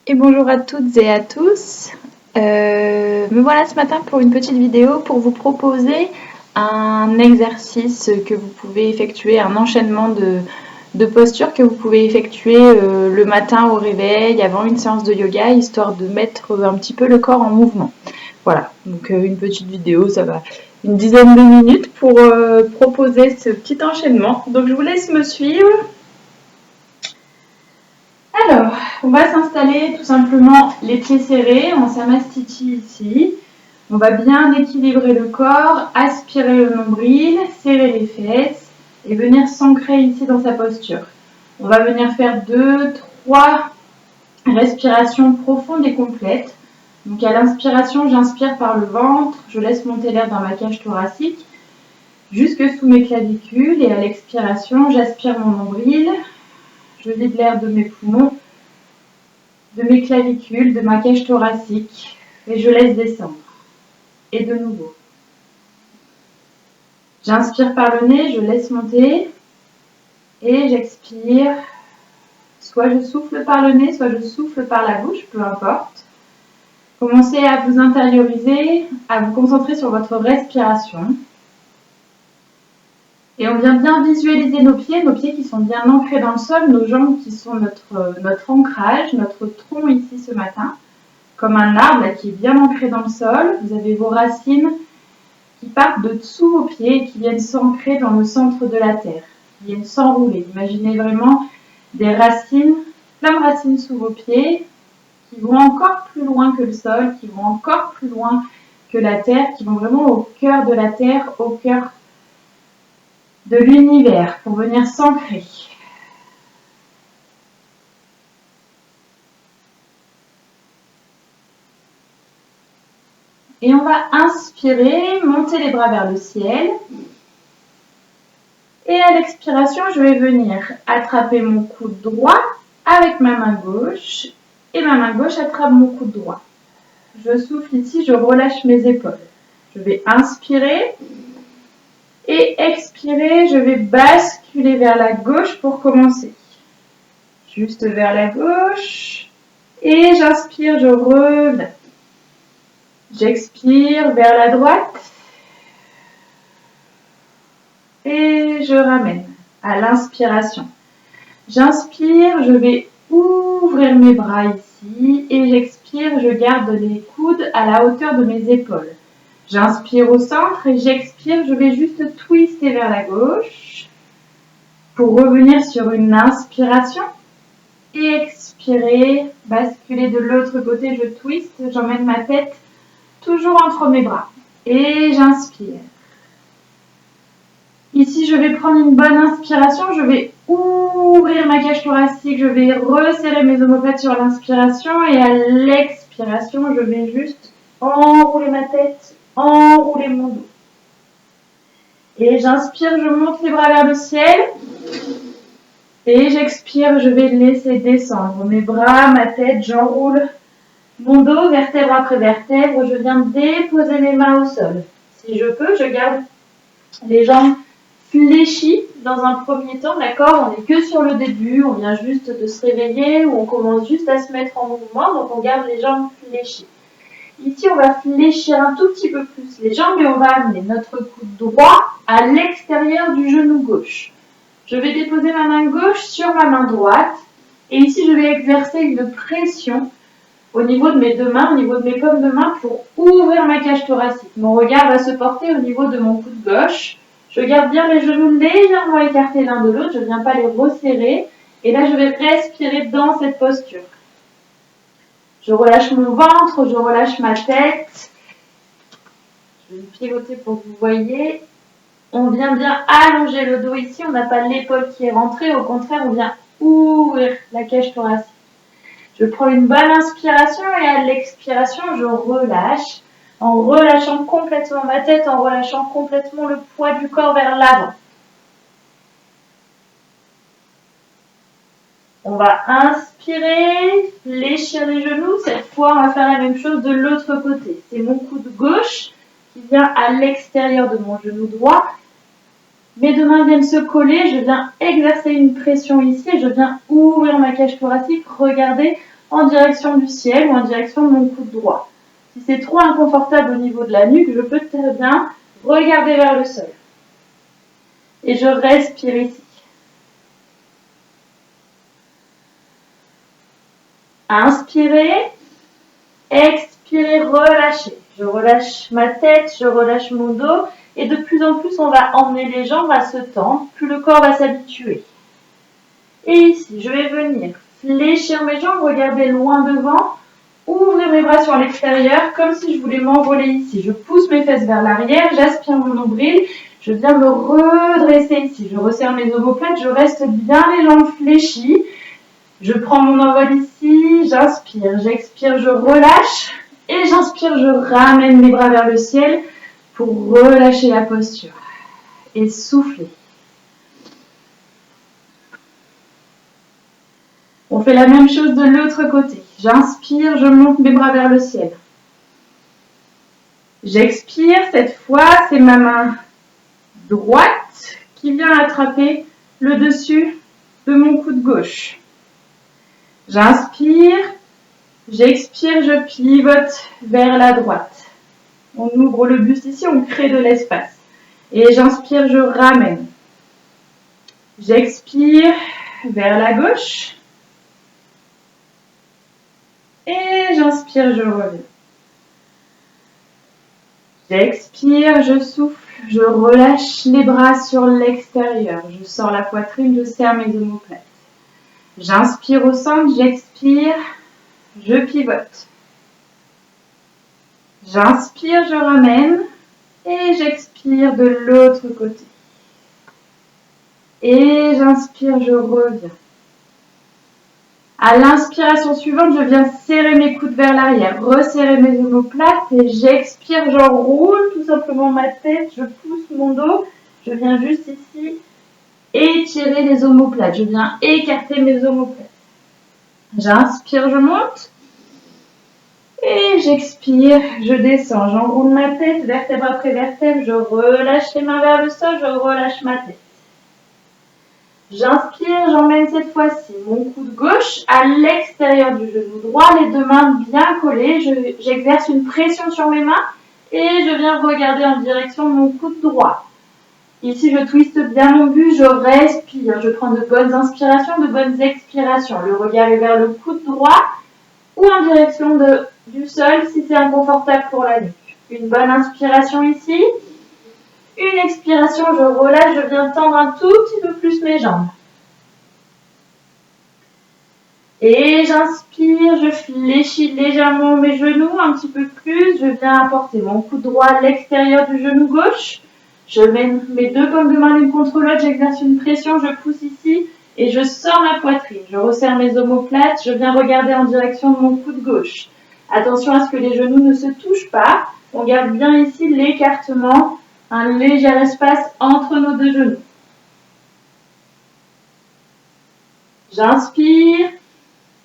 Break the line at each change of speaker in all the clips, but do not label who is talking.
Et bonjour à toutes et à tous. Me voilà ce matin pour une petite vidéo pour vous proposer un exercice que vous pouvez effectuer, un enchaînement de postures que vous pouvez effectuer le matin au réveil avant une séance de yoga, histoire de mettre un petit peu le corps en mouvement. Voilà, donc une petite vidéo, ça va une dizaine de minutes pour proposer ce petit enchaînement. Donc je vous laisse me suivre. Alors, on va s'installer tout simplement les pieds serrés, on s'amastiti ici. On va bien équilibrer le corps, aspirer le nombril, serrer les fesses et venir s'ancrer ici dans sa posture. On va venir faire 2-3 respirations profondes et complètes. Donc à l'inspiration, j'inspire par le ventre, je laisse monter l'air dans ma cage thoracique jusque sous mes clavicules et à l'expiration, j'aspire mon nombril, je vide l'air de mes poumons, de mes clavicules, de ma cage thoracique et je laisse descendre. Et de nouveau. J'inspire par le nez, je laisse monter et j'expire. Soit je souffle par le nez, soit je souffle par la bouche, peu importe. Commencez à vous intérioriser, à vous concentrer sur votre respiration. Et on vient bien visualiser nos pieds qui sont bien ancrés dans le sol, nos jambes qui sont notre ancrage, notre tronc ici ce matin, comme un arbre là, qui est bien ancré dans le sol. Vous avez vos racines qui partent de dessous vos pieds et qui viennent s'ancrer dans le centre de la terre, qui viennent s'enrouler. Imaginez vraiment des racines, plein de racines sous vos pieds, qui vont encore plus loin que le sol, qui vont encore plus loin que la terre, qui vont vraiment au cœur de la terre, au cœur de l'univers, pour venir s'ancrer. Et on va inspirer, monter les bras vers le ciel. Et à l'expiration, je vais venir attraper mon coude droit avec ma main gauche. Et ma main gauche attrape mon coude droit. Je souffle ici, je relâche mes épaules. Je vais inspirer. Et expirer, je vais basculer vers la gauche pour commencer. Juste vers la gauche. Et j'inspire, je relève. J'expire vers la droite. Et je ramène à l'inspiration. J'inspire, je vais ouvrir mes bras ici. Et j'expire, je garde les coudes à la hauteur de mes épaules. J'inspire au centre et j'expire, je vais juste twister vers la gauche pour revenir sur une inspiration et expirer, basculer de l'autre côté, je twist, j'emmène ma tête toujours entre mes bras et j'inspire. Ici, je vais prendre une bonne inspiration, je vais ouvrir ma cage thoracique, je vais resserrer mes omoplates sur l'inspiration et à l'expiration, je vais juste enrouler ma tête, enrouler mon dos. Et j'inspire, je monte les bras vers le ciel. Et j'expire, je vais laisser descendre mes bras, ma tête, j'enroule mon dos, vertèbre après vertèbre. Je viens déposer mes mains au sol. Si je peux, je garde les jambes fléchies dans un premier temps, d'accord? On n'est que sur le début, on vient juste de se réveiller ou on commence juste à se mettre en mouvement, donc on garde les jambes fléchies. Ici, on va fléchir un tout petit peu plus les jambes et on va amener notre coude droit à l'extérieur du genou gauche. Je vais déposer ma main gauche sur ma main droite et ici, je vais exercer une pression au niveau de mes deux mains, au niveau de mes paumes de main pour ouvrir ma cage thoracique. Mon regard va se porter au niveau de mon coude gauche. Je garde bien les genoux légèrement écartés l'un de l'autre, je ne viens pas les resserrer et là, je vais respirer dans cette posture. Je relâche mon ventre, je relâche ma tête. Je vais me pivoter pour que vous voyez. On vient bien allonger le dos ici. On n'a pas l'épaule qui est rentrée. Au contraire, on vient ouvrir la cage thoracique. Je prends une bonne inspiration et à l'expiration, je relâche. En relâchant complètement ma tête, en relâchant complètement le poids du corps vers l'avant. On va inspirer, fléchir les genoux. Cette fois, on va faire la même chose de l'autre côté. C'est mon coude gauche qui vient à l'extérieur de mon genou droit. Mes deux mains viennent se coller. Je viens exercer une pression ici et je viens ouvrir ma cage thoracique. Regardez, en direction du ciel ou en direction de mon coude droit. Si c'est trop inconfortable au niveau de la nuque, je peux très bien regarder vers le sol. Et je respire ici. Inspirez, expirez, relâchez. Je relâche ma tête, je relâche mon dos. Et de plus en plus, on va emmener les jambes à se tendre, plus le corps va s'habituer. Et ici, je vais venir fléchir mes jambes, regarder loin devant, ouvrir mes bras sur l'extérieur, comme si je voulais m'envoler ici. Je pousse mes fesses vers l'arrière, j'aspire mon nombril, je viens me redresser ici. Je resserre mes omoplates, je reste bien les jambes fléchies. Je prends mon envol ici, j'inspire, j'expire, je relâche. Et j'inspire, je ramène mes bras vers le ciel pour relâcher la posture. Et souffler. On fait la même chose de l'autre côté. J'inspire, je monte mes bras vers le ciel. J'expire, cette fois, c'est ma main droite qui vient attraper le dessus de mon coude gauche. J'inspire, j'expire, je pivote vers la droite. On ouvre le buste ici, on crée de l'espace. Et j'inspire, je ramène. J'expire vers la gauche. Et j'inspire, je reviens. J'expire, je souffle, je relâche les bras sur l'extérieur. Je sors la poitrine, je serre mes omoplates. J'inspire au centre, j'expire, je pivote. J'inspire, je ramène et j'expire de l'autre côté. Et j'inspire, je reviens. À l'inspiration suivante, je viens serrer mes coudes vers l'arrière, resserrer mes omoplates et j'expire, j'enroule tout simplement ma tête, je pousse mon dos, je viens juste ici étirer les omoplates, je viens écarter mes omoplates. J'inspire, je monte et j'expire, je descends, j'enroule ma tête, vertèbre après vertèbre, je relâche les mains vers le sol, je relâche ma tête. J'inspire, j'emmène cette fois-ci mon coude gauche à l'extérieur du genou droit, les deux mains bien collées. J'exerce une pression sur mes mains et je viens regarder en direction de mon coude droit. Ici, je twiste bien mon buste, je respire, je prends de bonnes inspirations, de bonnes expirations. Le regard est vers le coude droit ou en direction du sol si c'est inconfortable pour la nuque. Une bonne inspiration ici. Une expiration, je relâche, je viens tendre un tout petit peu plus mes jambes. Et j'inspire, je fléchis légèrement mes genoux un petit peu plus. Je viens apporter mon coude droit à l'extérieur du genou gauche. Je mets mes deux paumes de main l'une contre l'autre, j'exerce une pression, je pousse ici et je sors ma poitrine. Je resserre mes omoplates, je viens regarder en direction de mon coude gauche. Attention à ce que les genoux ne se touchent pas. On garde bien ici l'écartement. Un léger espace entre nos deux genoux. J'inspire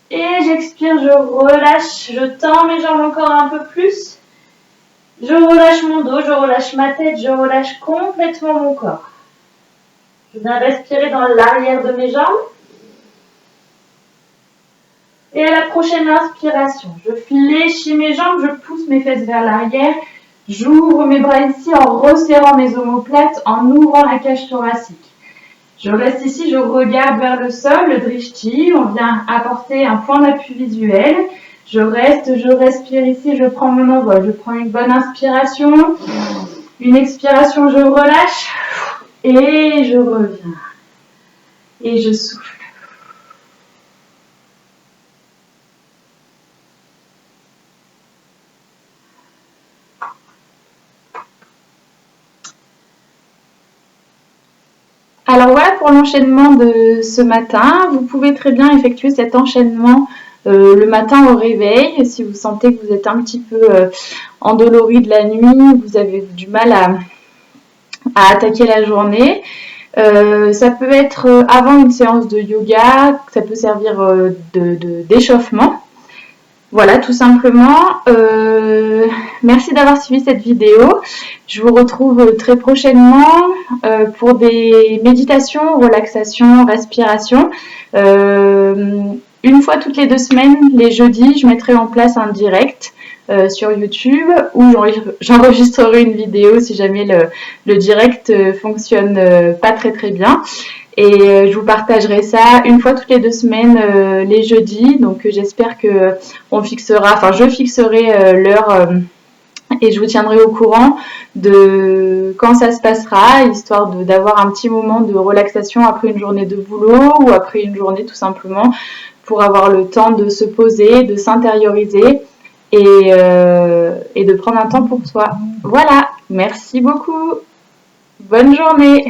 et j'expire, je relâche, je tends mes jambes encore un peu plus. Je relâche mon dos, je relâche ma tête, je relâche complètement mon corps. Je viens respirer dans l'arrière de mes jambes. Et à la prochaine inspiration, je fléchis mes jambes, je pousse mes fesses vers l'arrière. J'ouvre mes bras ici en resserrant mes omoplates, en ouvrant la cage thoracique. Je reste ici, je regarde vers le sol, le drishti. On vient apporter un point d'appui visuel. Je reste, je respire ici, je prends mon envol. Je prends une bonne inspiration. Une expiration, je relâche. Et je reviens. Et je souffle. Alors voilà pour l'enchaînement de ce matin. Vous pouvez très bien effectuer cet enchaînement le matin au réveil. Si vous sentez que vous êtes un petit peu endolori de la nuit, vous avez du mal à attaquer la journée. Ça peut être avant une séance de yoga, ça peut servir d'échauffement. Voilà, tout simplement. Merci d'avoir suivi cette vidéo. Je vous retrouve très prochainement pour des méditations, relaxation, respiration. une fois toutes les 2 semaines, les jeudis, je mettrai en place un direct sur YouTube où j'enregistrerai une vidéo si jamais le direct fonctionne pas très bien. Et je vous partagerai ça une fois toutes les 2 semaines, les jeudis. Donc j'espère que je fixerai l'heure et je vous tiendrai au courant de quand ça se passera, histoire d'avoir un petit moment de relaxation après une journée de boulot ou après une journée tout simplement pour avoir le temps de se poser, de s'intérioriser et de prendre un temps pour soi. Voilà, merci beaucoup. Bonne journée.